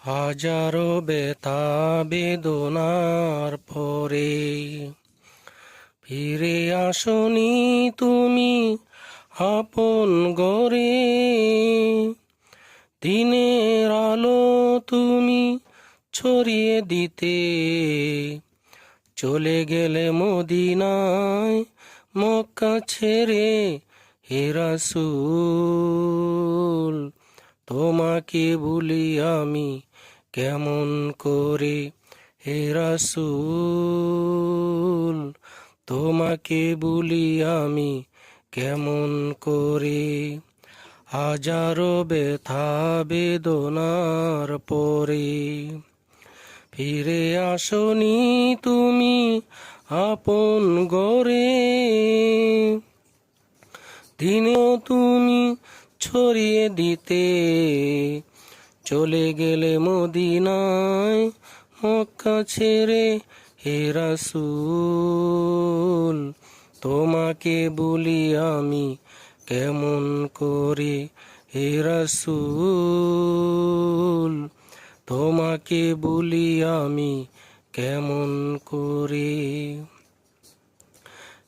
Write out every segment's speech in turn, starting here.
হাজারো ব্যথা বেদনার পরে ফিরে আসনি তুমি আপন ঘরে। দিনের আলো তুমি ছড়িয়ে দিতে চলে গেলে মদিনায় মক্কা ছেড়ে। হে রাসূল তোমাকে ভুলি আমি কেমন করে। হে রাসূল তোমাকে ভুলি আমি কেমন করে। হাজারো ব্যথা বেদনার পরে ফিরে আসনি তুমি আপন ঘরে। দিনেও তুমি ছড়িয়ে দিতে চলে গেলে মদিনায় মক্কা ছেড়ে। হে রাসূল তোমাকে বলি আমি কেমন করে। হে রাসূল তোমাকে বলি আমি কেমন করে।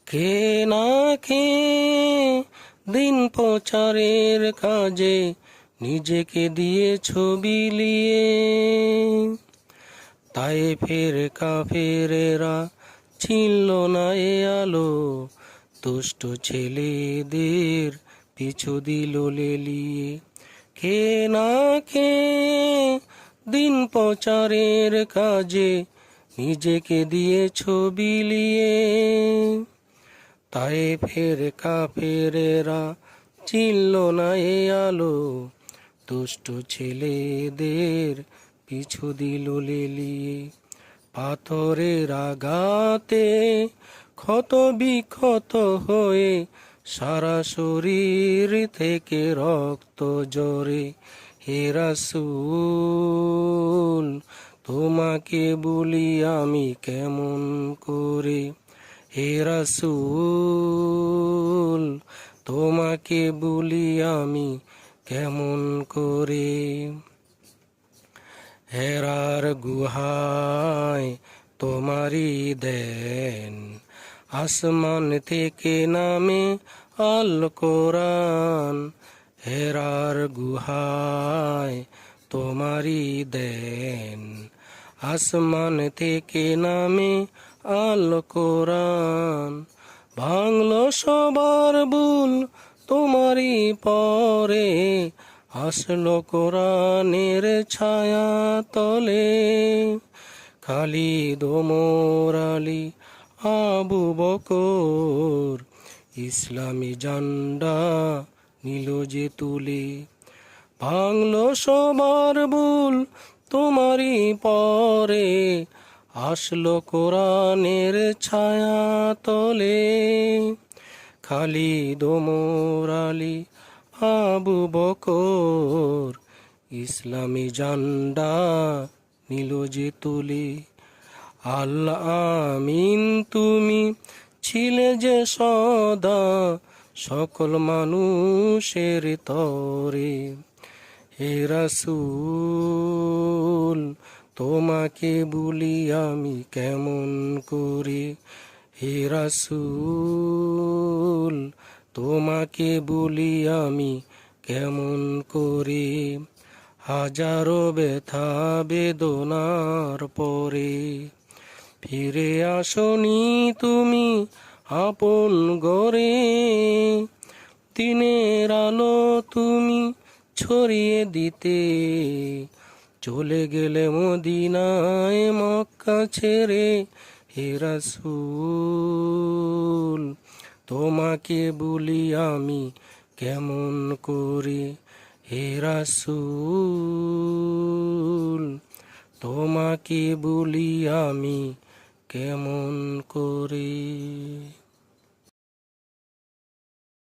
কে না কে দিন প্রচারের কাজে নিজেকে দিয়ে ছবি লিয়ে। তায়েফের কাফেরেরা চিনল না এ আলো, দুষ্ট ছেলেদের পিছু দিল লেলিয়ে। কে না কে দিন প্রচারের কাজে নিজেকে দিয়ে ছবি লিয়ে। তায়েফের কাফেরেরা চিনল না এ আলো, দুষ্ট ছেলেদের পিছু দিল লেলিয়ে। পাথরের আঘাতে ক্ষত বিক্ষত হয়ে সারা শরীর থেকে রক্ত ঝরে। হে রাসূল তোমাকে বলি আমি কেমন করে। হে রাসূল তোমাকে বলি আমি কেমন করে। হেরার গুহায় তোমারই দেন আসমান থেকে নামে আল কোরআন। হেরার গুহায় তোমারই দেন আসমান থেকে নামে আল কোরআন। ভাঙলো সবার ভুল তোমারই পরে, আসলো কোরআনের ছায়া তলে। খালিদ ওমর আলী আবু বকর ইসলামী ঝান্ডা নিল যে তুলে। ভাঙলো সবার ভুল তোমারই পরে, আসলো কোরআনের ছায়া তলে। খালিদ ওমর আলী আবু বকর ইসলামী ঝান্ডা নিল যে তুলে। আল আমিন তুমি ছিলে যে সদা সকল মানুষের তরে। হে রাসূল তোমাকে বলি আমি কেমন করে। হে রাসূল তোমাকে বলি আমি কেমন করে। হাজারো ব্যথা বেদনার পরে ফিরে আসনি তুমি আপন ঘরে। দিনের আলো তুমি ছড়িয়ে দিতে চলে গেলে মদিনায় মক্কা ছেড়ে। হে রাসূল তোমাকে বলি আমি কেমন করে। হে রাসূল তোমাকে বলি আমি কেমন করে।